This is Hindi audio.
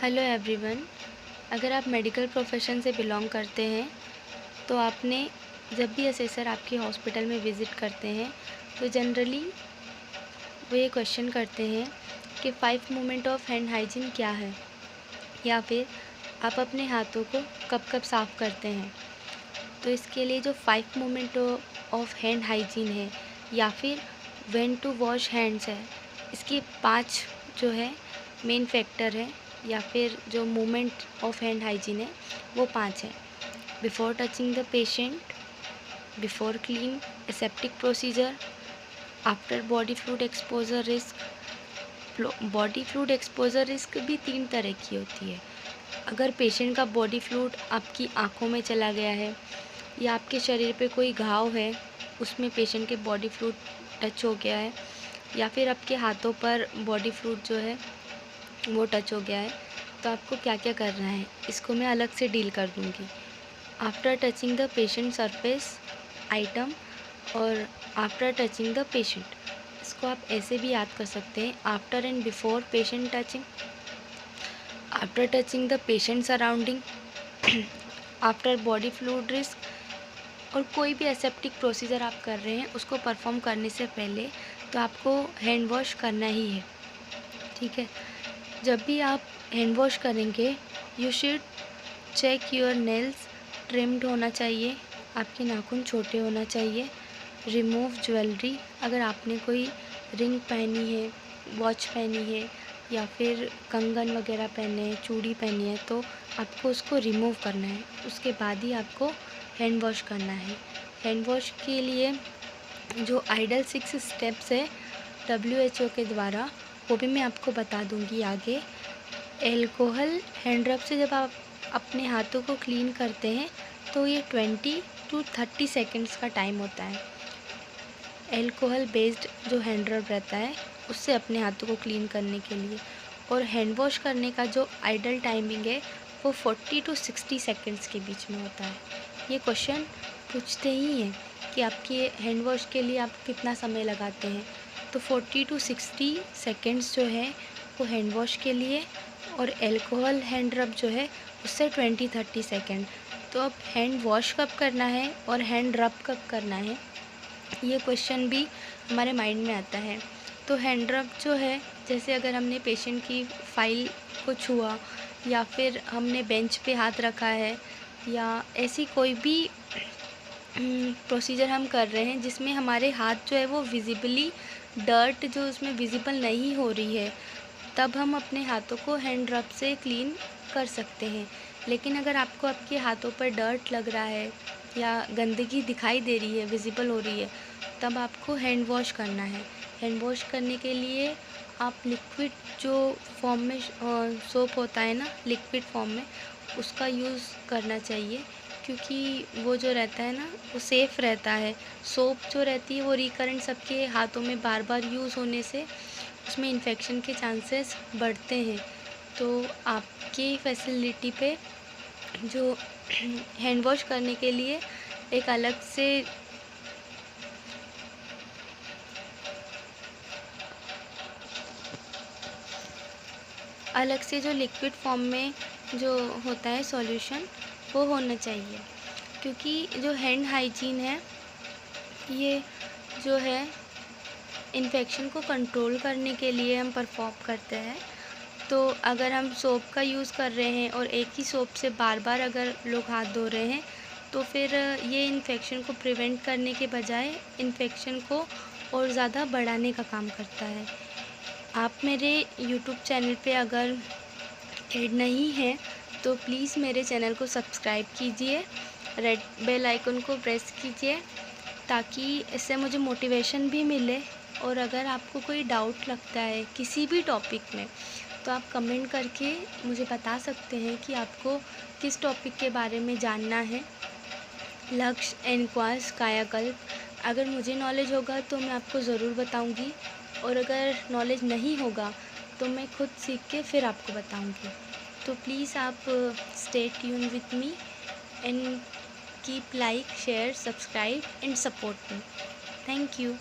Hello everyone. अगर आप मेडिकल प्रोफेशन से बिलोंग करते हैं तो आपने जब भी असेसर आपके हॉस्पिटल में विज़िट करते हैं तो जनरली वो ये क्वेश्चन करते हैं कि 5 मोमेंट ऑफ हैंड हाइजीन क्या है, या फिर आप अपने हाथों को कब कब साफ़ करते हैं। तो इसके लिए जो 5 मोमेंट ऑफ हैंड हाइजीन है या फिर व्हेन टू वॉश हैंड्स है, इसके 5 जो है मेन फैक्टर है या फिर जो मोमेंट ऑफ हैंड हाइजीन है वो 5 हैं। Before touching the patient, before clean aseptic procedure, after body fluid exposure risk. Body fluid exposure risk भी 3 तरह की होती है। अगर पेशेंट का बॉडी फ्लूइड आपकी आँखों में चला गया है या आपके शरीर पे कोई घाव है उसमें पेशेंट के बॉडी फ्लूइड टच हो गया है, या फिर आपके हाथों पर बॉडी फ्लूइड जो है वो टच हो गया है, तो आपको क्या क्या करना है इसको मैं अलग से डील कर दूँगी। After touching the patient surface item और आफ्टर टचिंग द पेशेंट, इसको आप ऐसे भी याद कर सकते हैं, after and before patient touching, after touching the patient surrounding, after body fluid risk. और कोई भी एसेप्टिक प्रोसीजर आप कर रहे हैं उसको परफॉर्म करने से पहले तो आपको हैंड वॉश करना ही है, ठीक है। जब भी आप हैंड वॉश करेंगे you should check your nails trimmed होना चाहिए, आपके नाखून छोटे होना चाहिए। रिमूव ज्वेलरी, अगर आपने कोई रिंग पहनी है, वॉच पहनी है या फिर कंगन वगैरह पहने हैं, चूड़ी पहनी है, तो आपको उसको रिमूव करना है, उसके बाद ही आपको हैंड वॉश करना है। हैंड वॉश के लिए जो आइडल 6 स्टेप्स है WHO के द्वारा, वो भी मैं आपको बता दूंगी आगे। एल्कोहल हैंड रब से जब आप अपने हाथों को क्लीन करते हैं तो ये 20 to 30 सेकेंड्स का टाइम होता है। एल्कोहल बेस्ड जो हैंड रब रहता है उससे अपने हाथों को क्लीन करने के लिए, और हैंड वॉश करने का जो आइडल टाइमिंग है वो 40 to 60 सेकेंड्स के बीच में होता है। ये क्वेश्चन पूछते ही हैं कि आपके हैंड वॉश के लिए आप कितना समय लगाते हैं, तो 40 to 60 सेकेंड्स जो है वो हैंड वॉश के लिए, और एल्कोहल हैंड रब जो है उससे 20-30 सेकेंड। तो अब हैंड वॉश कब करना है और हैंड रब कब करना है, ये क्वेश्चन भी हमारे माइंड में आता है। तो हैंड रब जो है, जैसे अगर हमने पेशेंट की फाइल को छुआ या फिर हमने बेंच पे हाथ रखा है या ऐसी कोई भी प्रोसीजर हम कर रहे हैं जिसमें हमारे हाथ जो है वो विजिबली डर्ट जो उसमें विजिबल नहीं हो रही है, तब हम अपने हाथों को हैंड रब से क्लीन कर सकते हैं। लेकिन अगर आपको आपके हाथों पर डर्ट लग रहा है या गंदगी दिखाई दे रही है, विजिबल हो रही है, तब आपको हैंड वॉश करना है। हैंड वॉश करने के लिए आप लिक्विड जो फॉर्म में सोप होता है ना, लिक्विड फॉर्म में, उसका यूज़ करना चाहिए, क्योंकि वो जो रहता है ना वो सेफ़ रहता है। सोप जो रहती है वो रिकरेंट सबके हाथों में बार बार यूज़ होने से उसमें इन्फेक्शन के चांसेस बढ़ते हैं। तो आपकी फैसिलिटी पे जो हैंड वॉश करने के लिए एक अलग से जो लिक्विड फॉर्म में जो होता है सॉल्यूशन, वो होना चाहिए, क्योंकि जो हैंड हाइजीन है ये जो है इन्फेक्शन को कंट्रोल करने के लिए हम परफॉर्म करते हैं। तो अगर हम सोप का यूज़ कर रहे हैं और एक ही सोप से बार बार अगर लोग हाथ धो रहे हैं तो फिर ये इन्फेक्शन को प्रिवेंट करने के बजाय इन्फेक्शन को और ज़्यादा बढ़ाने का काम करता है। आप मेरे यूट्यूब चैनल पे अगर ऐड नहीं हैं तो प्लीज़ मेरे चैनल को सब्सक्राइब कीजिए, रेड बेल आइकन को प्रेस कीजिए, ताकि इससे मुझे मोटिवेशन भी मिले। और अगर आपको कोई डाउट लगता है किसी भी टॉपिक में तो आप कमेंट करके मुझे बता सकते हैं कि आपको किस टॉपिक के बारे में जानना है। लक्ष्य, एनक्वास, कायाकल्प, अगर मुझे नॉलेज होगा तो मैं आपको ज़रूर बताऊंगी, और अगर नॉलेज नहीं होगा तो मैं खुद सीख के फिर आपको बताऊंगी। तो प्लीज़ आप stay tune with me and keep like, share, subscribe and support me. Thank you.